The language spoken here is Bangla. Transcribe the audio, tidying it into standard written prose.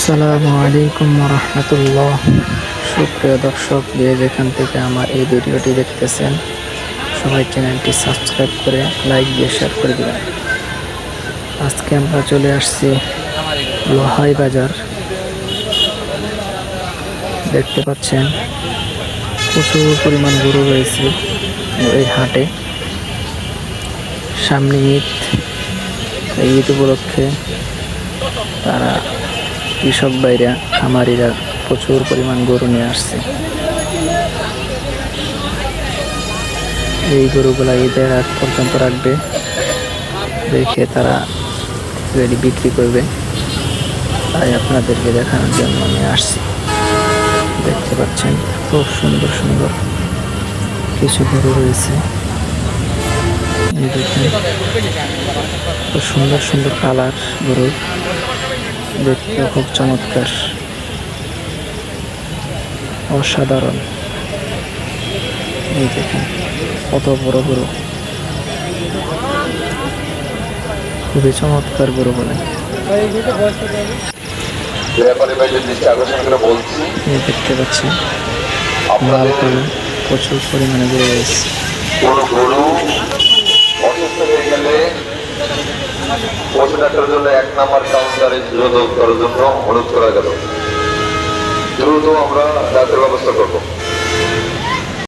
আসসালামু আলাইকুম রহমতুল্লাহ। সুপ্রিয় দর্শক, যে যেখান থেকে আমার এই ভিডিওটি দেখতেছেন, সবাই চ্যানেলটি সাবস্ক্রাইব করে লাইক দিয়ে শেয়ার করে দেবেন। আজকে আমরা চলে আসছি লোহাই বাজার। দেখতে পাচ্ছেন প্রচুর পরিমাণ গরু রয়েছে এই হাটে। সামনে ঈদ, এই ঈদ উপলক্ষে তারা কৃষক ভাইরা, খামারিরা প্রচুর পরিমাণ গরু নিয়ে আসছে। এই গরুগুলা ঈদের আগ পর্যন্ত রাখবে, রেখে তারা বিক্রি করবে। তাই আপনাদেরকে দেখানোর জন্য আমি আসছি। দেখতে পাচ্ছেন খুব সুন্দর সুন্দর কিছু গরু রয়েছে। এই দেখুন, খুব সুন্দর সুন্দর কালার গরুর, দেখতে খুব চমৎকার, অসাধারণ। এই দেখুন কত বড় গরু, খুবই চমৎকার গরু বলে। এই দেখতে পাচ্ছি লাল কালো প্রচুর পরিমাণে গরু রয়েছে। অসুস্থ হয়ে গেলে পশু ডাক্তারের জন্য 1 নম্বর কাউন্টারে যোগাযোগ করার জন্য অনুরোধ করা গেল। দ্রুত আমরা ডাক্তার ব্যবস্থা করবো।